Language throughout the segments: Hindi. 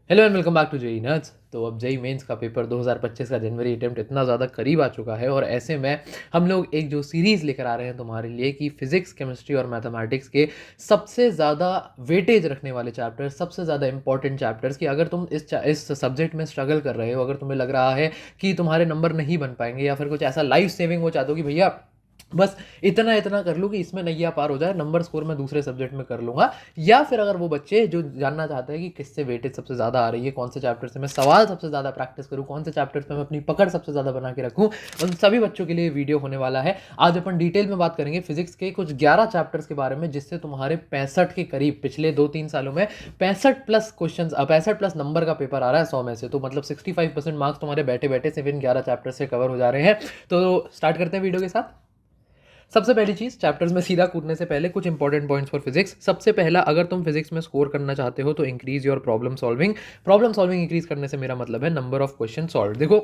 Hello and welcome back to JEE nerds. तो अब जेई मेंस का पेपर 2025 का जनवरी अटेम्प्ट इतना ज़्यादा करीब आ चुका है और ऐसे में हम लोग एक जो सीरीज़ लेकर आ रहे हैं तुम्हारे लिए कि फिजिक्स केमिस्ट्री और मैथमेटिक्स के सबसे ज़्यादा वेटेज रखने वाले चैप्टर्स, सबसे ज़्यादा इंपॉर्टेंट चैप्टर्स, कि अगर तुम इस सब्जेक्ट में स्ट्रगल कर रहे हो, अगर तुम्हें लग रहा है कि तुम्हारे नंबर नहीं बन पाएंगे या फिर कुछ ऐसा लाइफ सेविंग वो चाहते हो कि भैया बस इतना इतना कर लूँ कि इसमें नैया पार हो जाए, नंबर स्कोर मैं दूसरे सब्जेक्ट में कर लूँगा, या फिर अगर वो बच्चे जो जानना चाहते हैं कि किससे वेटेज सबसे ज़्यादा आ रही है, कौन से चैप्टर से मैं सवाल सबसे ज़्यादा प्रैक्टिस करूँ, कौन से चैप्टर्स पे मैं अपनी पकड़ सबसे ज़्यादा बना के रखूँ, उन सभी बच्चों के लिए वीडियो होने वाला है। आज अपन डिटेल में बात करेंगे फिजिक्स के कुछ 11 चैप्टर्स के बारे में, जिससे तुम्हारे 65 के करीब पिछले 2-3 सालों में 65 प्लस क्वेश्चन, 65 प्लस नंबर का पेपर आ रहा है 100 में से। तो मतलब 65% मार्क्स तुम्हारे बैठे बैठे सिर्फ इन 11 चैप्टर से कवर हो जा रहे हैं। तो स्टार्ट करते हैं वीडियो के साथ। सबसे पहली चीज, चैप्टर्स में सीधा कूदने से पहले कुछ इंपॉर्टेंट पॉइंट्स फॉर फिजिक्स। सबसे पहला, अगर तुम फिजिक्स में स्कोर करना चाहते हो तो increase your problem solving. Problem solving increase करने से मेरा मतलब है नंबर ऑफ क्वेश्चन सॉल्व। देखो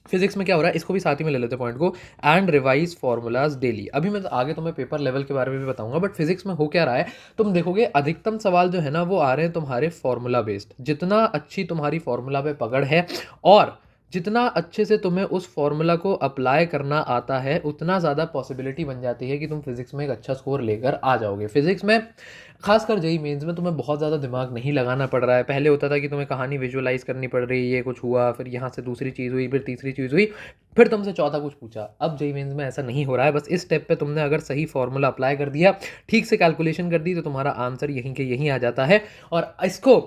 फिजिक्स में क्या हो रहा है, इसको भी साथ ही में ले लेते पॉइंट को। And revise formulas daily. अभी मैं आगे तुम्हें पेपर लेवल के बारे में भी बताऊंगा, बट फिजिक्स में हो क्या रहा है, तुम देखोगे अधिकतम सवाल जो है ना वो आ रहे हैं तुम्हारे फॉर्मूला बेस्ड। जितना अच्छी तुम्हारी फॉर्मूला पे पकड़ है और जितना अच्छे से तुम्हें उस फॉर्मूला को अप्लाई करना आता है, उतना ज़्यादा पॉसिबिलिटी बन जाती है कि तुम फिजिक्स में एक अच्छा स्कोर लेकर आ जाओगे। फिजिक्स में खासकर जेई मेंस में तुम्हें बहुत ज़्यादा दिमाग नहीं लगाना पड़ रहा है। पहले होता था कि तुम्हें कहानी विजुअलाइज करनी पड़ रही है, ये कुछ हुआ, फिर यहाँ से दूसरी चीज़ हुई, फिर तीसरी चीज़ हुई, फिर तुमसे चौथा कुछ पूछा। अब जेई मेंस में ऐसा नहीं हो रहा है। बस इस स्टेप पे तुमने अगर सही फॉर्मूला अप्लाई कर दिया, ठीक से कैलकुलेशन कर दी, तो तुम्हारा आंसर यहीं के यहीं आ जाता है। और इसको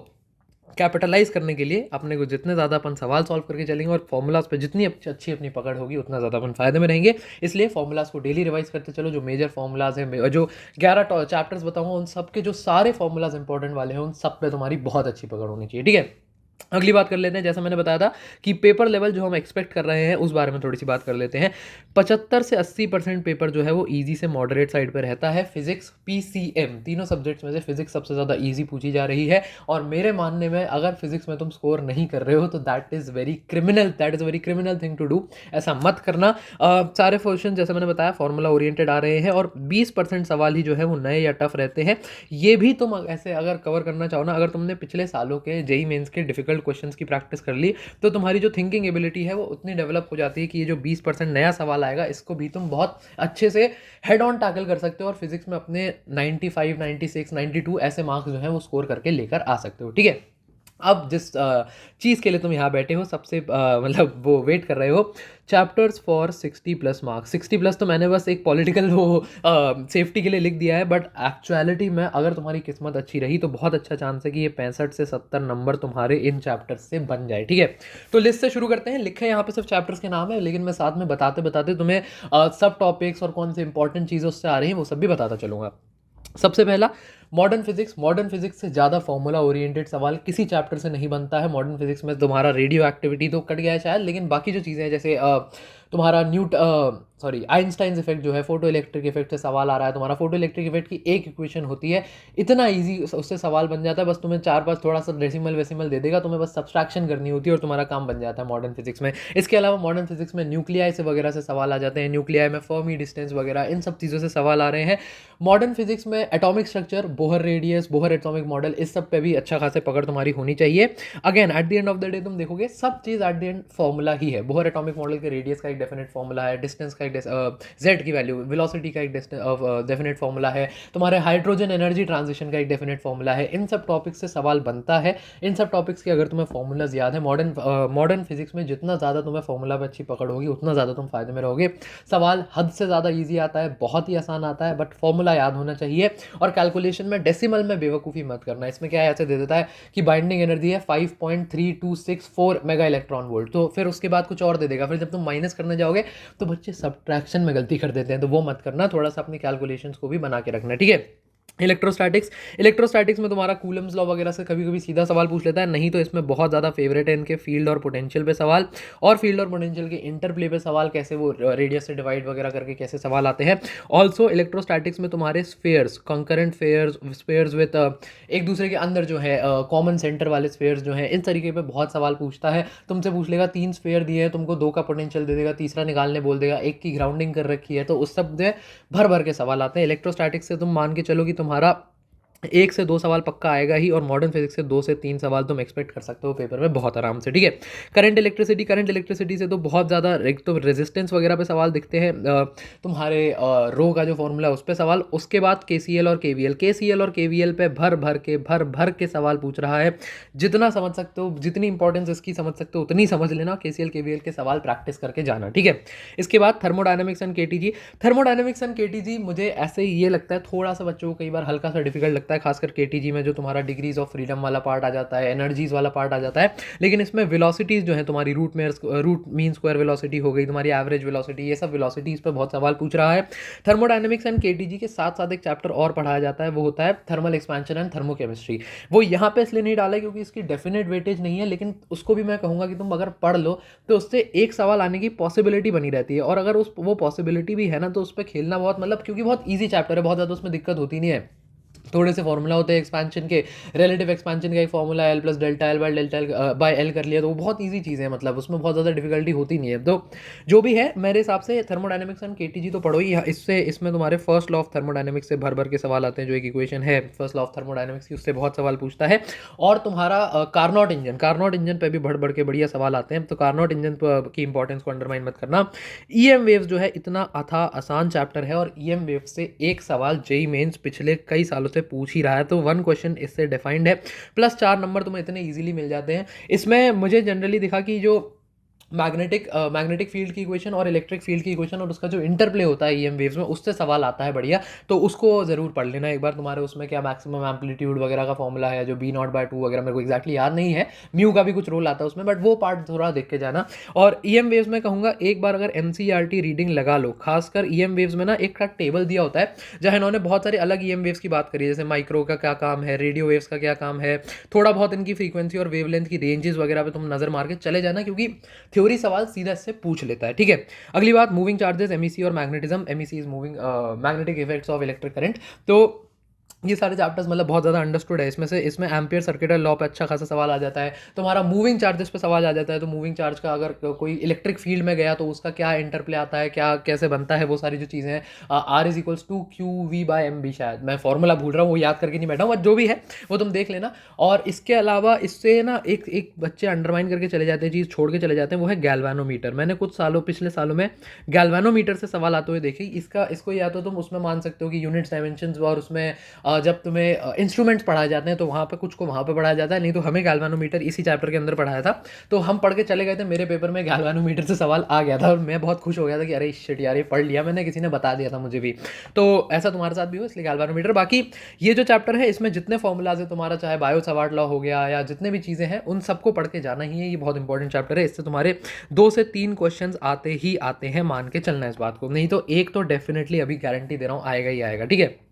कैपिटलाइज करने के लिए अपने को जितने ज़्यादा अपन सवाल सॉल्व करके चलेंगे और फॉर्मूलाज पे जितनी अच्छी अपनी पकड़ होगी, उतना ज़्यादा अपन फायदे में रहेंगे। इसलिए फॉर्मूलाज को डेली रिवाइज करते चलो। जो मेजर फॉर्मूलाज हैं, जो 11 चैप्टर्स बताऊंगा, उन सब के जो सारे फॉर्मूलाज इंपॉर्टेंट वाले हैं, उन सब पे तुम्हारी बहुत अच्छी पकड़ होनी चाहिए। ठीक है, अगली बात कर लेते हैं। जैसा मैंने बताया था कि पेपर लेवल जो हम एक्सपेक्ट कर रहे हैं, उस बारे में थोड़ी सी बात कर लेते हैं। 75 से 80% पेपर जो है वो इजी से मॉडरेट साइड पर रहता है। फिजिक्स पीसीएम तीनों सब्जेक्ट्स में से फिजिक्स सबसे ज़्यादा इजी पूछी जा रही है। और मेरे मानने में अगर फिजिक्स में तुम स्कोर नहीं कर रहे हो तो that is very criminal thing to do. ऐसा मत करना। सारे क्वेश्चन जैसे मैंने बताया फॉर्मूला ओरिएंटेड आ रहे हैं और 20% सवाल ही जो है वो नए या टफ रहते हैं। ये भी तुम ऐसे अगर कवर करना चाहो ना, अगर तुमने पिछले सालों के जेई मेंस के डिफिकल्ट क्वेश्चंस की प्रैक्टिस कर ली, तो तुम्हारी जो थिंकिंग एबिलिटी है वो उतनी डेवलप हो जाती है कि ये जो 20% नया सवाल आएगा, इसको भी तुम बहुत अच्छे से हेड ऑन टैकल कर सकते हो और फिजिक्स में अपने 95, 96, 92 ऐसे मार्क्स जो है वो स्कोर करके लेकर आ सकते हो। ठीक है, अब जिस चीज़ के लिए तुम यहाँ बैठे हो, सबसे मतलब वो वेट कर रहे हो, chapters for 60 plus marks. 60 plus तो मैंने बस एक पॉलिटिकल वो सेफ्टी के लिए लिख दिया है, बट एक्चुअलिटी में अगर तुम्हारी किस्मत अच्छी रही तो बहुत अच्छा चांस है कि ये 65 से 70 नंबर तुम्हारे इन चैप्टर्स से बन जाए। ठीक है, तो लिस्ट से शुरू करते हैं। लिखे यहाँ पे सिर्फ चैप्टर्स के नाम है, लेकिन मैं साथ में बताते बताते तुम्हें सब टॉपिक्स और कौन से इंपॉर्टेंट चीज़ें उससे आ रही हैं वो सब भी बताता चलूँगा। सबसे पहला, मॉडर्न फिजिक्स। मॉडर्न फिजिक्स से ज़्यादा फॉर्मूला ओरिएंटेड सवाल किसी चैप्टर से नहीं बनता है। मॉडर्न फिजिक्स में तुम्हारा रेडियो एक्टिविटी तो कट गया है शायद, लेकिन बाकी जो चीज़ें हैं जैसे तुम्हारा आइंस्टाइंस इफेक्ट जो है, फोटो इलेक्ट्रिक इफेक्ट से सवाल आ रहा है। तुम्हारा फोटो इलेक्ट्रिक इफेक्ट की एक इक्वेशन होती है, इतना ईजी उससे सवाल बन जाता है। बस तुम्हें 4-5 थोड़ा सा डेसिमल वेसिमल दे देगा, तुम्हें बस सब्सट्रैक्शन करनी होती है और तुम्हारा काम बन जाता है मॉडर्न फिजिक्स में। इसके अलावा मॉडर्न फिजिक्स में न्यूक्लियाई से वगैरह से सवाल आ जाते हैं। न्यूक्लियाई में फर्मी डिस्टेंस वगैरह, इन सब चीज़ों से सवाल आ रहे हैं। मॉडर्न फिजिक्स में atomic structure, Bohr radius, Bohr atomic model, इस सब पे भी अच्छा खासे पकड़ तुम्हारी होनी चाहिए। Again at the end of the day तुम देखोगे सब चीज़ एट द एंड फॉर्मूला ही है। बोहर एटॉमिक मॉडल के रेडियस का एक डेफिनेट फॉर्मूला है, डिस्टेंस का एक जेड की वैल्यू, वेलोसिटी का एक डेफिनेट फॉर्मूला है, तुम्हारे हाइड्रोजन एनर्जी ट्रांजिशन का एक डेफिनेट फॉर्मूला है। इन सब टॉपिक्स से सवाल बनता है। इन सब टॉपिक्स के अगर तुम्हें फॉर्मूलाज याद है, मॉडर्न फिजिक्स में जितना ज़्यादा तुम्हें फॉर्मूला पर अच्छी पकड़ होगी, उतना ज़्यादा तुम फायदे में रहोगे। सवाल हद से ज़्यादा ईजी आता है, बहुत ही आसान आता है, बट फॉर्मूला याद होना चाहिए। और कैलकुलेशन में डेसिमल में बेवकूफ़ी मत करना। इसमें क्या है, ऐसे दे देता है कि बाइंडिंग एनर्जी है 5.3264 मेगा इलेक्ट्रॉन वोल्ट, तो फिर उसके बाद कुछ और दे देगा। फिर जब तुम माइनस करने जाओगे तो बच्चे सब्ट्रैक्शन में गलती कर देते हैं, तो वो मत करना। थोड़ा सा अपनी कैलकुलेशंस को भी बना के रखना। ठीक है, इलेक्ट्रोस्टैटिक्स। इलेक्ट्रोस्टैटिक्स में तुम्हारा कूलम्स लॉ वगैरह से कभी कभी सीधा सवाल पूछ लेता है, नहीं तो इसमें बहुत ज़्यादा फेवरेट है इनके फील्ड और पोटेंशियल पे सवाल, और फील्ड और पोटेंशियल के इंटरप्ले पे सवाल, कैसे वो रेडियस से डिवाइड वगैरह करके कैसे सवाल आते हैं। ऑल्सो इलेक्ट्रोस्टैटिक्स में तुम्हारे स्फेयर्स, कंकरेंट स्फेयर्स विद एक दूसरे के अंदर जो है कॉमन सेंटर वाले स्फेयर्स जो है, इन तरीके पे बहुत सवाल पूछता है। तुमसे पूछ लेगा 3 स्फेयर दिए हैं, तुमको 2 का पोटेंशियल दे देगा, तीसरा निकालने बोल देगा, एक की ग्राउंडिंग कर रखी है, तो उस सब में भर भर के सवाल आते हैं। इलेक्ट्रोस्टैटिक्स से तुम मान के चलो कि तुम्हारा एक से दो सवाल पक्का आएगा ही, और मॉडर्न फिजिक्स से 2 से 3 सवाल तुम एक्सपेक्ट कर सकते हो पेपर में बहुत आराम से, ठीक है। करंट इलेक्ट्रिसिटी से तो बहुत ज़्यादा एक तो रेजिस्टेंस वगैरह पे सवाल दिखते हैं, तुम्हारे रो का जो फॉर्मूला है उस पर सवाल, उसके बाद केसीएल और केवीएल पे भर के सवाल पूछ रहा है। जितना समझ सकते हो, जितनी इंपॉर्टेंस इसकी समझ सकते हो उतनी समझ लेना, केसीएल केवीएल के सवाल प्रैक्टिस करके जाना, ठीक है। इसके बाद थर्मोडायनेमिक्स एंड केटीजी मुझे ऐसे ही ये लगता है थोड़ा सा बच्चों को कई बार हल्का सा डिफिकल्ट लगता है, खासकर केटीजी में जो तुम्हारा डिग्रीज ऑफ फ्रीडम वाला पार्ट आ जाता है, एनर्जीज वाला पार्ट आ जाता है। लेकिन इसमें वेलोसिटीज जो है तुम्हारी रूट मीन स्क्वायर वेलोसिटी हो गई, तुम्हारी एवरेज वेलोसिटी, ये सब वेलोसिटीज पे बहुत सवाल पूछ रहा है। थर्मोडायनेमिक्स एंड केटीजी के साथ साथ एक चैप्टर और पढ़ाया जाता है, वो होता है थर्मल एक्सपेंशन एंड थर्मोकेमिस्ट्री। वो यहाँ पे इसलिए नहीं डाला है क्योंकि इसकी डेफिनेट वेटेज नहीं है, लेकिन उसको भी मैं कहूँगा कि तुम अगर पढ़ लो तो उससे एक सवाल आने की पॉसिबिलिटी बनी रहती है, और अगर उस वो पॉसिबिलिटी भी है ना तो उस पर खेलना बहुत, मतलब क्योंकि बहुत ईजी चैप्टर है, बहुत ज़्यादा उसमें दिक्कत होती नहीं है। थोड़े से फॉर्मूला होते हैं एक्सपेंशन के, रिलेटिव एक्सपेंशन का एक formula L plus delta L by L कर लिया, तो वो बहुत इजी चीज़ है, मतलब उसमें बहुत ज़्यादा डिफिकल्टी होती नहीं है। तो जो भी है मेरे हिसाब से थर्मोडायनेमिक्स एंड केटीजी तो पढ़ो ही, इससे इसमें तुम्हारे फर्स्ट लॉ ऑफ थर्मोडायनेमिक्स से भर के सवाल आते हैं, जो एक इक्वेशन है फर्स्ट लॉ ऑफ थर्मोडायनेमिक्स की, उससे बहुत सवाल पूछता है। और तुम्हारा कार्नोट इंजन पे भी बढ़ के बढ़िया सवाल आते हैं, तो कार्नोट इंजन की इंपॉर्टेंस को अंडरमाइन मत करना। ईएम वेव्स जो है इतना आसान चैप्टर है, और ईएम वेव से एक सवाल जेई मेंस पिछले कई सालों से पूछ ही रहा है, तो 1 क्वेश्चन इससे डिफाइंड है, प्लस 4 नंबर तुम्हें इतने इजीली मिल जाते हैं। इसमें मुझे जनरली दिखा कि जो मैग्नेटिक फील्ड की इक्वेशन और इलेक्ट्रिक फील्ड की इक्वेशन और उसका जो इंटरप्ले होता है ईएम वेव्स में, उससे सवाल आता है बढ़िया, तो उसको ज़रूर पढ़ लेना एक बार। तुम्हारे उसमें क्या मैक्सिमम एम्पलीट्यूड वगैरह का फॉर्मूला है, जो B0/2 वगैरह, मेरे को एक्जैक्टली याद नहीं है, म्यू का भी कुछ रोल आता है उसमें, बट वो पार्ट थोड़ा देख के जाना। और ईएम वेव्स में कहूँगा एक बार अगर एनसीईआरटी रीडिंग लगा लो, खासकर ईएम वेव्स में ना एक टेबल दिया होता है जहाँ इन्होंने बहुत सारे अलग ईएम वेव्स की बात करी है, जैसे माइक्रो का क्या काम है, रेडियो वेव्स का क्या काम है, थोड़ा बहुत इनकी फ्रीक्वेंसी और वेवलेंथ की रेंजेस वगैरह पे तुम नजर मार के चले जाना, क्योंकि थ्योरी सवाल सीधा से पूछ लेता है, ठीक है। अगली बात, मूविंग चार्जेस, एमईसी और magnetism. MEC is moving magnetic effects of electric current. तो ये सारे चैप्टर्स मतलब बहुत ज़्यादा अंडरस्टूड है इसमें एम्पियर सर्किटल लॉ पे अच्छा खासा सवाल आ जाता है, तुम्हारा मूविंग चार्जेस पे सवाल आ जाता है, तो मूविंग चार्ज का अगर कोई इलेक्ट्रिक फील्ड में गया तो उसका क्या इंटरप्ले आता है, क्या कैसे बनता है, वो सारी जो चीज़ें हैं, R=QV/MB, शायद मैं फॉर्मूला भूल रहा हूँ, वो याद करके नहीं बैठा हूँ, बट जो भी है वो तुम देख लेना। और इसके अलावा इससे ना एक बच्चे अंडरमाइन करके चले जाते हैं, चीज़ छोड़ के चले जाते हैं, वो है गैल्वानोमीटर। मैंने पिछले सालों में गैल्वानोमीटर से सवाल आते हुए देखे। इसको या तो तुम उसमें मान सकते हो कि यूनिट्स डायमेंशंस, और उसमें जब तुम्हें इंस्ट्रूमेंट्स पढ़ाए जाते हैं तो वहाँ पे कुछ को वहाँ पे पढ़ाया जाता है, नहीं तो हमें गैल्वानोमीटर इसी चैप्टर के अंदर पढ़ाया था, तो हम पढ़ के चले गए थे। मेरे पेपर में गैल्वानोमीटर से सवाल आ गया था और मैं बहुत खुश हो गया था कि अरे शिट यार, ये पढ़ लिया मैंने, किसी ने बता दिया था मुझे भी। तो ऐसा तुम्हारे साथ भी हो, इसलिए गैल्वानोमीटर। बाकी ये जो चैप्टर है इसमें जितने फॉर्मूलाज है तुम्हारा, चाहे बायो सवार्ट लॉ हो गया या जितने भी चीज़ें हैं, उन सबको पढ़ के जाना ही है। ये बहुत इंपॉर्टेंट चैप्टर है, इससे तुम्हारे 2 से 3 क्वेश्चन आते ही आते हैं, मान के चलना इस बात को, नहीं तो एक तो डेफिनेटली अभी गारंटी दे रहा हूँ आएगा ही आएगा, ठीक है।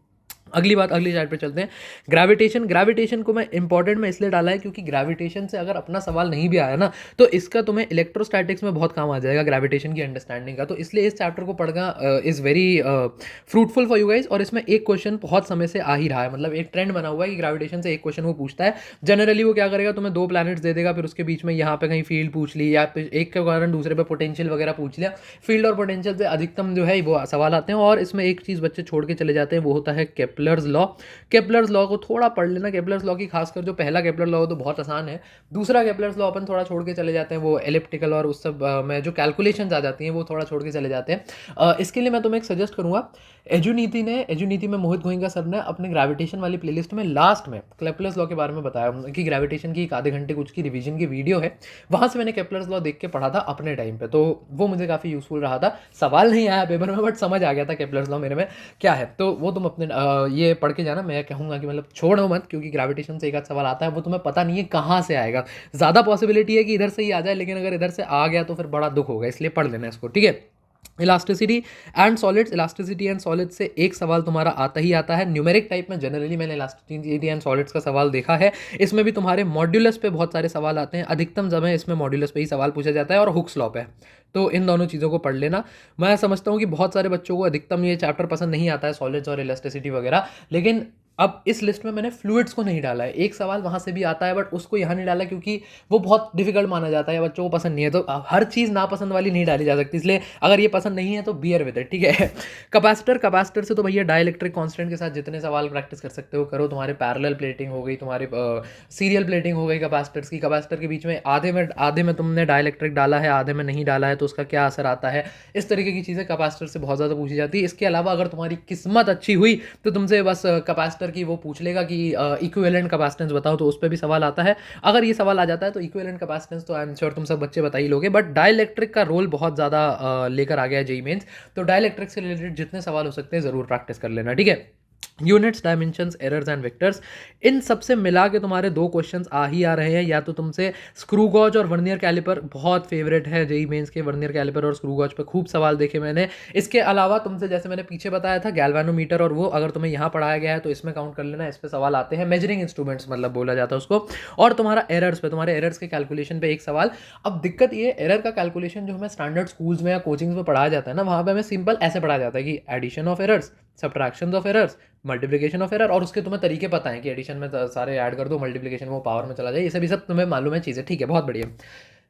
अगली चार्ट पे चलते हैं, ग्रेविटेशन को मैं इंपॉर्टेंट में इसलिए डाला है क्योंकि ग्रेविटेशन से अगर अपना सवाल नहीं भी आया ना तो इसका तुम्हें इलेक्ट्रोस्टैटिक्स में बहुत काम आ जाएगा, ग्रेविटेशन की अंडरस्टैंडिंग का। तो इसलिए इस चैप्टर को पढ़ना is very fruitful for you guys. और इसमें एक क्वेश्चन बहुत समय से आ ही रहा है, मतलब एक ट्रेंड बना हुआ है कि ग्रेविटेशन से एक क्वेश्चन वो पूछता है। जनरली वो क्या करेगा, तुम्हें 2 प्लैनेट्स दे देगा, फिर उसके बीच में यहाँ पे कहीं फील्ड पूछ ली, या एक के कारण दूसरे पे पोटेंशियल वगैरह पूछ लिया। फील्ड और पोटेंशियल से अधिकतम जो है वो सवाल आते हैं। और इसमें एक चीज़ बच्चे छोड़ के चले जाते हैं, वो होता है केप्लर्स लॉ। केप्लर्स लॉ को थोड़ा पढ़ लेना। केप्लर्स लॉ की खासकर जो पहला केप्लर लॉ हो तो बहुत आसान है, दूसरा केप्लर्स लॉ अपन थोड़ा छोड़ के चले जाते हैं, वो एलिप्टिकल और उस सब में जो कैलकुलेशंस आ जाती हैं वो थोड़ा छोड़ के चले जाते हैं। इसके लिए मैं तुम्हें एक सजेस्ट करूंगा, एजुनीति में मोहित गोइंका सर ने अपने ग्रेविटेशन वाली प्लेलिस्ट में लास्ट में केप्लर्स लॉ के बारे में बताया कि ग्रेविटेशन की एक आधे घंटे कुछ की रिवीजन की वीडियो है, वहाँ से मैंने केप्लर्स लॉ देख के पढ़ा था अपने टाइम पे, तो वो मुझे काफ़ी यूजफुल रहा था। सवाल नहीं आया पेपर में बट समझ आ गया था केप्लर्स लॉ मेरे में क्या है, तो वो तुम अपने ये पढ़ के जाना। मैं कहूँगा कि मतलब छोड़ो मत, क्योंकि ग्रेविटेशन से एक आध सवाल आता है, वो तुम्हें पता नहीं है कहाँ से आएगा। ज़्यादा पॉसिबिलिटी है कि इधर से ही आ जाए, लेकिन अगर इधर से आ गया तो फिर बड़ा दुख होगा, इसलिए पढ़ लेना इसको, ठीक है। इलास्टिसिटी एंड सॉलिड्स से एक सवाल तुम्हारा आता ही आता है न्यूमेरिक टाइप में। जनरली मैंने इलास्टिसिटी एंड सॉलिड्स का सवाल देखा है, इसमें भी तुम्हारे मॉड्यूलस पे बहुत सारे सवाल आते हैं, अधिकतम समय इसमें मॉड्यूलस पे ही सवाल पूछा जाता है और हुक्स लॉ पे, तो इन दोनों चीज़ों को पढ़ लेना। मैं समझता हूँ कि बहुत सारे बच्चों को अधिकतम ये चैप्टर पसंद नहीं आता है, सॉलिड्स और इलास्टिसिटी वगैरह, लेकिन अब इस लिस्ट में मैंने फ्लूइड्स को नहीं डाला है, एक सवाल वहाँ से भी आता है बट उसको यहाँ नहीं डाला क्योंकि वो बहुत डिफिकल्ट माना जाता है, बच्चों को पसंद नहीं है, तो हर चीज़ नापसंद वाली नहीं डाली जा सकती, इसलिए अगर ये पसंद नहीं है तो बियर विद इट, ठीक है। कैपेसिटर से तो भैया डाइलेक्ट्रिक कांस्टेंट के साथ जितने सवाल प्रैक्टिस कर सकते हो करो, तुम्हारे पैरेलल प्लेटिंग हो गई, तुम्हारे सीरियल प्लेटिंग हो गई कैपेसिटर्स की, कैपेसिटर के बीच में आधे में तुमने डाइलेक्ट्रिक डाला है, आधे में नहीं डाला है, तो उसका क्या असर आता है, इस तरीके की चीज़ें कैपेसिटर से बहुत ज़्यादा पूछी जाती है। इसके अलावा अगर तुम्हारी किस्मत अच्छी हुई तो तुमसे बस कैपेसिटर की वो पूछ लेगा कि इक्विवेलेंट कैपेसिटेंस बताओ, तो उस पर भी सवाल आता है। अगर ये सवाल आ जाता है तो इक्विवेलेंट कैपेसिटेंस तो आई एम श्योर तुम सब बच्चे बता ही लोगे, बट डाइलेक्ट्रिक का रोल बहुत ज़्यादा लेकर आ गया है जेईई मेंस, तो डाइलेक्ट्रिक से रिलेटेड जितने सवाल हो सकते हैं ज़रूर प्रैक्टिस कर लेना, ठीक है। Units, dimensions, errors and vectors, इन सबसे मिला के तुम्हारे दो क्वेश्चंस आ ही आ रहे हैं, या तो तुमसे स्क्रू गॉज और वर्नियर कैलिपर बहुत फेवरेट है जेईई मेंस के, वर्नियर कैलिपर और स्क्रू गॉज पे खूब सवाल देखे मैंने। इसके अलावा तुमसे जैसे मैंने पीछे बताया था गैल्वेनोमीटर, और वो अगर तुम्हें यहाँ पढ़ाया गया है तो इसमें काउंट कर लेना, इस पे सवाल आते हैं, मेजरिंग इंस्ट्रूमेंट्स मतलब बोला जाता है उसको। और तुम्हारा एरर्स पे, तुम्हारे एरर्स के कैलकुलेशन पे एक सवाल। अब दिक्कत ये, एरर का कैलकुलेशन जो हमें स्टैंडर्ड स्कूल्स में या कोचिंग्स में पढ़ाया जाता है ना, वहाँ पे हमें सिंपल ऐसे पढ़ाया जाता है कि addition of errors, subtraction of errors, multiplication of error, और उसके तुम्हें तरीके पता है कि एडिशन में सारे ऐड कर दो, मल्टीप्लिकेशन वो पावर में चला जाए, ये सब तुम्हें मालूम है चीज़ें, ठीक है, बहुत बढ़िया।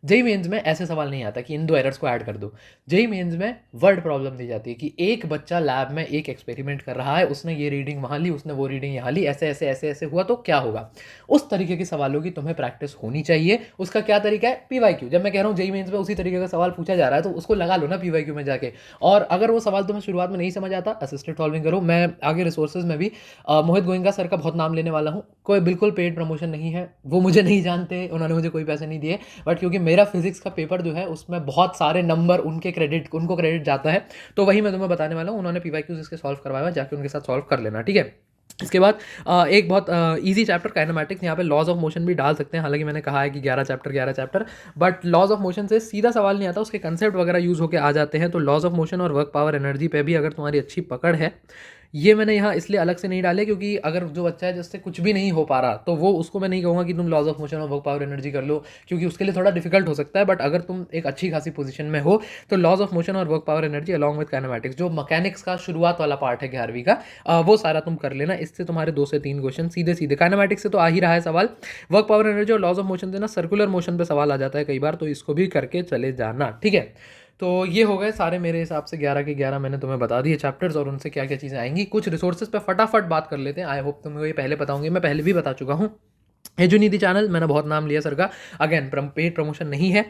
जेईई मेंस में ऐसे सवाल नहीं आता कि इन दो एरर्स को ऐड कर दो। जेईई मेंस में वर्ड प्रॉब्लम दी जाती है कि एक बच्चा लैब में एक एक्सपेरिमेंट कर रहा है, उसने ये रीडिंग वहाँ ली, उसने वो रीडिंग यहाँ ली, ऐसे ऐसे ऐसे ऐसे हुआ तो क्या होगा। उस तरीके के सवालों की तुम्हें प्रैक्टिस होनी चाहिए। उसका क्या तरीका है, पीवाईक्यू। जब मैं कह रहा हूँ जेईई मेंस में उसी तरीके का सवाल पूछा जा रहा है तो उसको लगा लो ना पीवाईक्यू में जाके। और अगर वो सवाल तुम्हें शुरुआत में नहीं समझ आता, असिस्टेड सॉल्विंग करो। मैं आगे रिसोर्सेज में भी मोहित गोयनका सर का बहुत नाम लेने वाला हूँ, कोई बिल्कुल पेड प्रमोशन नहीं है, वो मुझे नहीं जानते, उन्होंने मुझे कोई पैसे नहीं दिए, बट क्योंकि मेरा फिजिक्स का पेपर जो है उसमें बहुत सारे नंबर उनको क्रेडिट जाता है, तो वही मैं तुम्हें बताने वाला हूँ। उन्होंने पीवाईक्यूज इसके सॉल्व करवाया, जाके उनके साथ सॉल्व कर लेना, ठीक है। इसके बाद एक बहुत इजी चैप्टर काइनेमैटिक्स, यहाँ पे लॉज ऑफ मोशन भी डाल सकते हैं, हालांकि मैंने कहा है कि 11 chapter, but laws of motion से सीधा सवाल नहीं आता, उसके कंसेप्ट वगैरह यूज़ होकर आ जाते हैं। तो लॉज ऑफ मोशन और वर्क पावर एनर्जी पे भी अगर तुम्हारी अच्छी पकड़ है, ये मैंने यहाँ इसलिए अलग से नहीं डाले क्योंकि अगर जो बच्चा है जिससे कुछ भी नहीं हो पा रहा, तो वो उसको मैं नहीं कहूँगा कि तुम लॉज ऑफ मोशन और वर्क पावर एनर्जी कर लो, क्योंकि उसके लिए थोड़ा डिफिकल्ट हो सकता है। बट अगर तुम एक अच्छी खासी पोजीशन में हो तो लॉज ऑफ मोशन और work power energy along with kinematics, जो मैकेनिक्स का शुरुआत वाला पार्ट है 11वीं का, वो सारा तुम कर लेना। इससे तुम्हारे 2 से 3 क्वेश्चन सीधे सीधे, काइनेमैटिक्स से तो आ ही रहा है सवाल, वर्क पावर एनर्जी और लॉज ऑफ मोशन से ना सर्कुलर मोशन पे सवाल आ जाता है कई बार, तो इसको भी करके चले जाना, ठीक है। तो ये हो गए सारे मेरे हिसाब से 11 के 11 मैंने तुम्हें बता दिए चैप्टर्स और उनसे क्या क्या चीज़ें आएंगी। कुछ रिसोर्सेज पे फटाफट बात कर लेते हैं, आई होप तुम्हें ये पहले पता होंगे, मैं पहले भी बता चुका हूँ। एजुनिधि चैनल, मैंने बहुत नाम लिया सर का, अगेन पेड प्रमोशन नहीं है।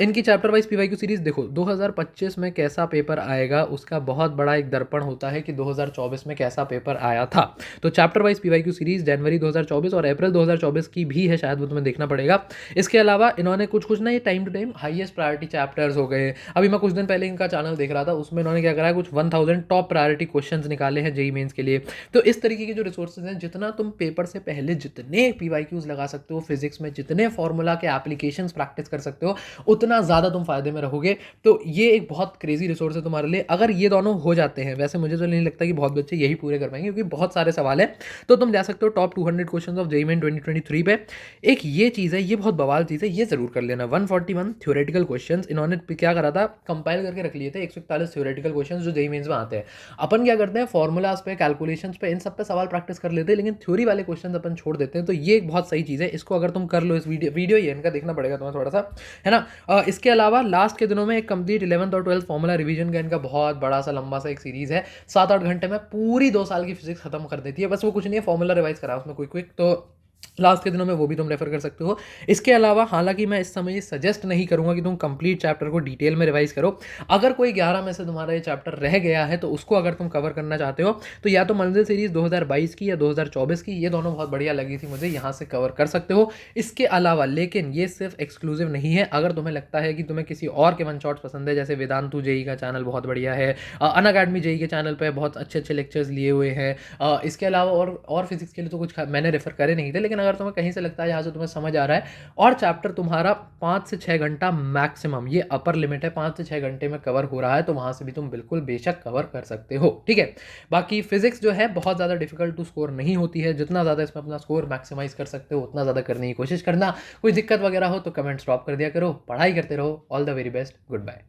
इनकी चैप्टर वाइज पीवाईक्यू सीरीज देखो, 2025 में कैसा पेपर आएगा उसका बहुत बड़ा एक दर्पण होता है कि 2024 में कैसा पेपर आया था। तो चैप्टर वाइज पीवाईक्यू सीरीज जनवरी 2024 और अप्रैल 2024 की भी है, शायद वो तुम्हें देखना पड़ेगा। इसके अलावा इन्होंने कुछ ना ये time to time highest priority chapters हो गए, अभी मैं कुछ दिन पहले इनका चैनल देख रहा था, उसमें इन्होंने क्या करा है, कुछ 1000 टॉप प्रायोरिटी क्वेश्चंस निकाले हैं जेईई मेंस के लिए। तो इस तरीके के जो रिसोर्सेज हैं, जितना तुम पेपर से पहले जितने पीवाईक्यूज लगा सकते हो फिजिक्स में, जितने फॉर्मूला के एप्लीकेशंस प्रैक्टिस कर सकते हो, उतना ज़्यादा तुम फायदे में रहोगे। तो ये एक बहुत क्रेजी रिसोर्स है तुम्हारे लिए। अगर ये दोनों हो जाते हैं, वैसे मुझे तो नहीं लगता कि बहुत बच्चे यही पूरे कर पाएंगे क्योंकि बहुत सारे सवाल हैं, तो तुम जा सकते हो top 200 questions of JEE main 2023 पे। एक ये चीज़ है, ये बहुत बवाल चीज़ है, ये जरूर कर लेना। 141 थ्योरेटिकल क्वेश्चंस इन्होंने क्या करा था, कंपाइल करके रख लिए थे, 141 थ्योरेटिकल क्वेश्चंस जो जेईई मेंस में आते हैं। अपन क्या करते हैं, फॉर्मूलाज पे, कैलकुलेशंस पे, इन सब पे सवाल प्रैक्टिस कर लेते हैं, लेकिन थ्योरी वाले क्वेश्चंस अपन छोड़ देते हैं। तो ये एक बहुत सही चीज़ है, इसको अगर तुम कर लो, इस वीडियो ये इनका देखना पड़ेगा तुम्हें थोड़ा सा, है ना। इसके अलावा लास्ट के दिनों में एक कंप्लीट 11th और 12th फॉर्मूला रिवीजन का इनका बहुत बड़ा सा लंबा सा एक सीरीज है, 7-8 घंटे में पूरी 2 साल की फिजिक्स खत्म कर देती है। बस वो कुछ नहीं है, फॉर्मूला रिवाइज करा उसमें क्विक, तो लास्ट के दिनों में वो भी तुम रेफर कर सकते हो। इसके अलावा हालांकि मैं इस समय ये सजेस्ट नहीं करूंगा कि तुम कंप्लीट चैप्टर को डिटेल में रिवाइज करो। अगर कोई 11 में से तुम्हारा ये चैप्टर रह गया है तो उसको अगर तुम कवर करना चाहते हो तो या तो मंजिल सीरीज 2022 की या 2024 की, ये दोनों बहुत बढ़िया लगी थी मुझे, यहाँ से कवर कर सकते हो। इसके अलावा लेकिन ये सिर्फ एक्सक्लूसिव नहीं है, अगर तुम्हें लगता है कि तुम्हें किसी और के वन शॉट्स पसंद है, जैसे वेदांतु जेई का चैनल बहुत बढ़िया है, अनअकैडमी जेई के चैनल पर बहुत अच्छे अच्छे लेक्चर्स लिए हुए हैं। इसके अलावा और फिजिक्स के लिए तो कुछ मैंने रेफर करे नहीं थे, लेकिन अगर तुम्हें कहीं से लगता है यहाँ से तुम्हें समझ आ रहा है और चैप्टर तुम्हारा 5 से 6 घंटा मैक्सिमम, ये अपर लिमिट है, 5 से 6 घंटे में कवर हो रहा है, तो वहां से भी तुम बिल्कुल बेशक कवर कर सकते हो, ठीक है। बाकी फिजिक्स जो है बहुत ज़्यादा डिफिकल्ट टू स्कोर नहीं होती है, जितना ज़्यादा इसमें अपना स्कोर मैक्सिमाइज कर सकते हो उतना ज़्यादा करने की कोशिश करना। कोई दिक्कत वगैरह हो तो कमेंट्स ड्रॉप कर दिया करो, पढ़ाई करते रहो। All the very best, good bye.